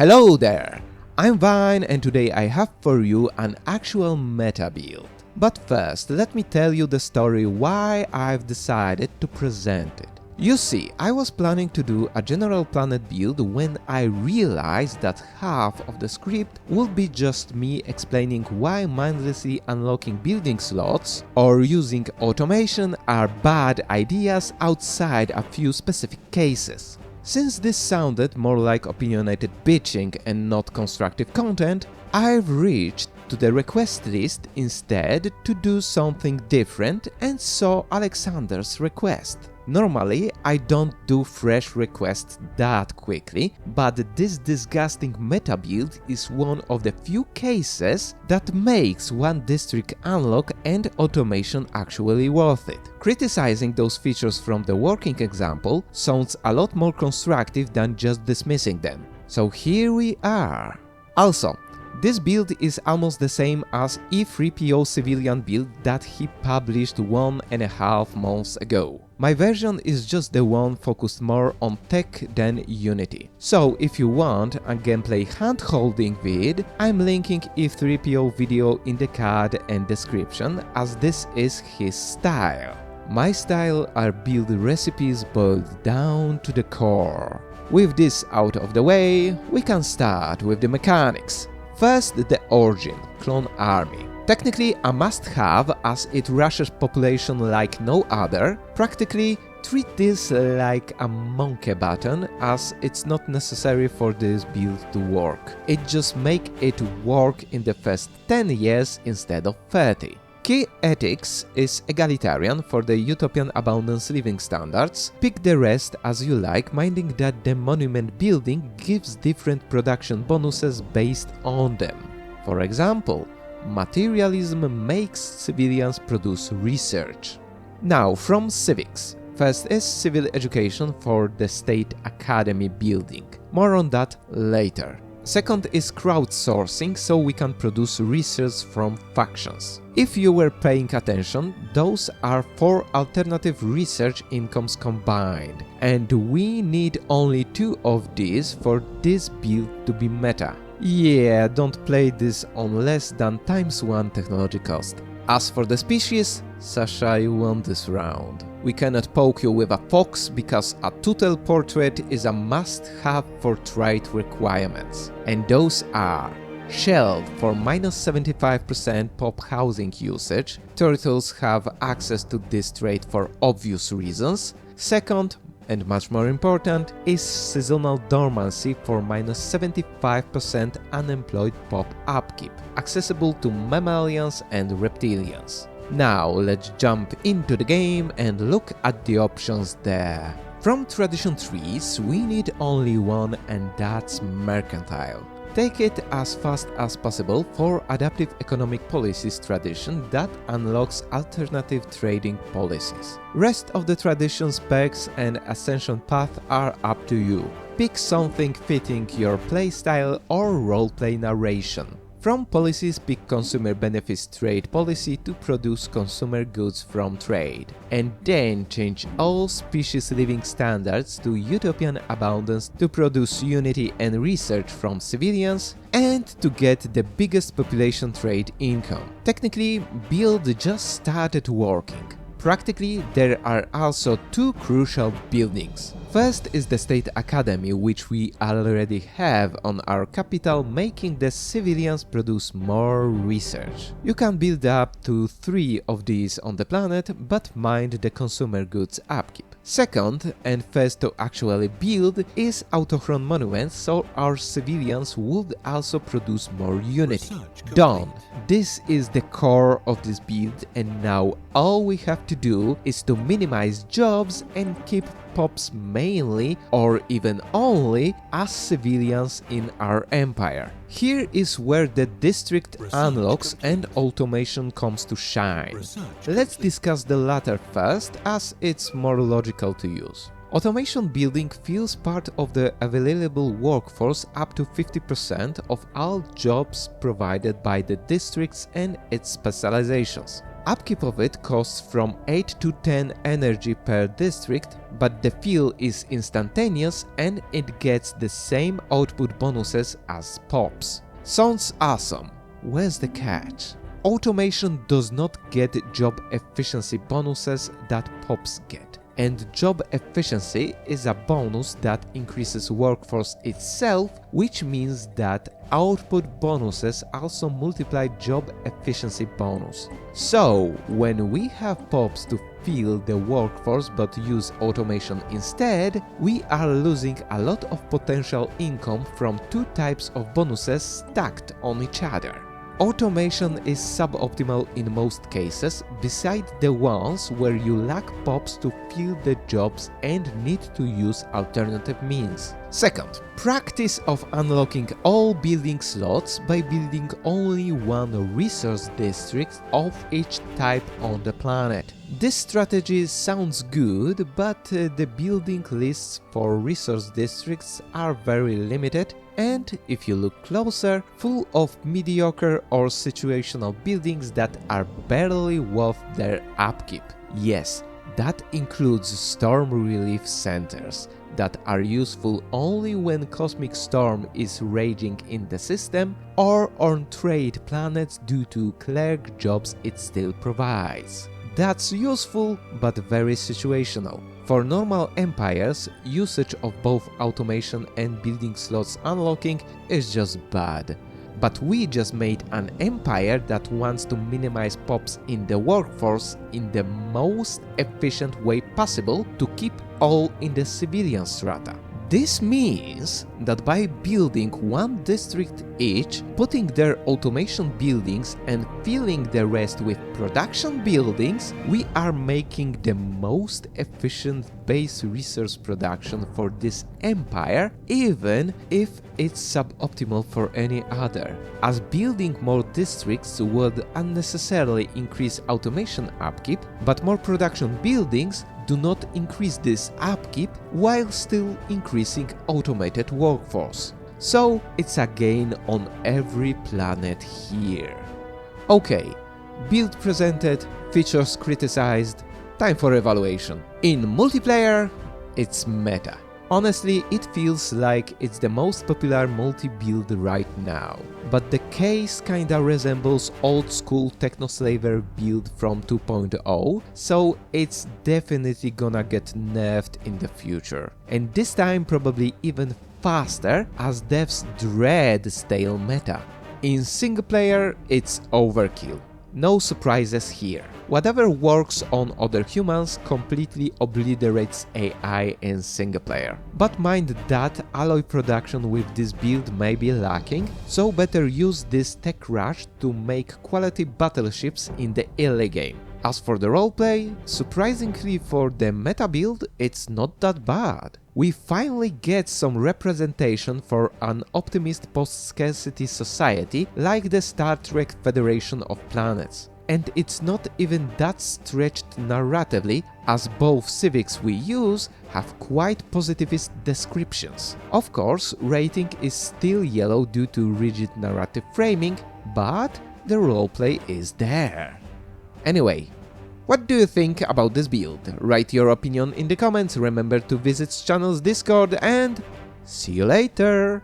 Hello there! I'm Vine and today I have for you an actual meta build. But first, let me tell you the story why I've decided to present it. You see, I was planning to do a general planet build when I realized that half of the script would be just me explaining why mindlessly unlocking building slots or using automation are bad ideas outside a few specific cases. Since this sounded more like opinionated bitching and not constructive content, I've reached to the request list instead to do something different and saw Alexander's request. Normally, I don't do fresh requests that quickly, but this disgusting meta build is one of the few cases that makes one district unlock and automation actually worth it. Criticizing those features from the working example sounds a lot more constructive than just dismissing them. So here we are. Also, this build is almost the same as E3PO civilian build that he published 1.5 months ago. My version is just the one focused more on tech than Unity. So if you want a gameplay hand-holding vid, I'm linking E3PO video in the card and description as this is his style. My style are build recipes boiled down to the core. With this out of the way, we can start with the mechanics. First, the origin, clone army. Technically a must-have as it rushes population like no other. Practically, treat this like a monkey button as it's not necessary for this build to work. It just make it work in the first 10 years instead of 30. Key ethics is egalitarian for the Utopian Abundance living standards. Pick the rest as you like, minding that the monument building gives different production bonuses based on them. For example, materialism makes civilians produce research. Now from civics. First is civil education for the state academy building. More on that later. Second is crowdsourcing, so we can produce research from factions. If you were paying attention, those are 4 alternative research incomes combined, and we need only 2 of these for this build to be meta. Yeah, don't play this on less than ×1 technology cost. As for the species, Sasha, you won this round. We cannot poke you with a fox because a Tutel portrait is a must-have for trait requirements. And those are Shelled for -75% pop housing usage. Turtles have access to this trait for obvious reasons. Second, and much more important, is seasonal dormancy for -75% unemployed pop upkeep, accessible to mammalians and reptilians. Now let's jump into the game and look at the options there. From tradition trees we need only one, and that's Mercentile. Take it as fast as possible for adaptive economic policies tradition that unlocks alternative trading policies. Rest of the tradition specs and ascension path are up to you. Pick something fitting your playstyle or roleplay narration. From policies, pick consumer benefits trade policy to produce consumer goods from trade, and then change all species living standards to Utopian Abundance to produce unity and research from civilians and to get the biggest population trade income. Technically, build just started working. Practically, there are also 2 crucial buildings. First is the State Academy, which we already have on our capital, making the civilians produce more research. You can build up to 3 of these on the planet, but mind the consumer goods upkeep. Second, and first to actually build, is Autochthon monuments, so our civilians would also produce more unity. Done! This is the core of this build, and now all we have to do is to minimize jobs and keep pops mainly or even only as civilians in our empire. Here is where the district unlocks and automation comes to shine. Let's discuss the latter first, as it's more logical to use. Automation building fills part of the available workforce up to 50% of all jobs provided by the districts and its specializations. Upkeep of it costs from 8 to 10 energy per district, but the feel is instantaneous and it gets the same output bonuses as POPs. Sounds awesome. Where's the catch? Automation does not get job efficiency bonuses that POPs get. And job efficiency is a bonus that increases workforce itself, which means that output bonuses also multiply job efficiency bonus. So, when we have POPs to fill the workforce but use automation instead, we are losing a lot of potential income from two types of bonuses stacked on each other. Automation is suboptimal in most cases, beside the ones where you lack POPs to fill the jobs and need to use alternative means. Second, practice of unlocking all building slots by building only one resource district of each type on the planet. This strategy sounds good, but the building lists for resource districts are very limited and, if you look closer, full of mediocre or situational buildings that are barely worth their upkeep. Yes, that includes storm relief centers that are useful only when cosmic storm is raging in the system or on trade planets due to clerk jobs it still provides. That's useful but very situational. For normal empires, usage of both automation and building slots unlocking is just bad. But we just made an empire that wants to minimize POPs in the workforce in the most efficient way possible to keep all in the civilian strata. This means that by building one district each, putting their automation buildings and filling the rest with production buildings, we are making the most efficient base resource production for this empire, even if it's suboptimal for any other, as building more districts would unnecessarily increase automation upkeep, but more production buildings do not increase this upkeep while still increasing automated workforce. So it's a gain on every planet here. Okay, build presented, features criticized, time for evaluation. In multiplayer, it's meta. Honestly, it feels like it's the most popular multi-build right now, but the case kinda resembles old-school Technoslaver build from 2.0, so it's definitely gonna get nerfed in the future. And this time probably even faster, as devs dread stale meta. In single player, it's overkill. No surprises here. Whatever works on other humans completely obliterates AI in single player. But mind that alloy production with this build may be lacking, so better use this tech rush to make quality battleships in the early game. As for the roleplay, surprisingly for the meta build, it's not that bad. We finally get some representation for an optimist post-scarcity society like the Star Trek Federation of Planets. And it's not even that stretched narratively, as both civics we use have quite positivist descriptions. Of course, rating is still yellow due to rigid narrative framing, but the roleplay is there. Anyway, what do you think about this build? Write your opinion in the comments, remember to visit channel's Discord, and see you later!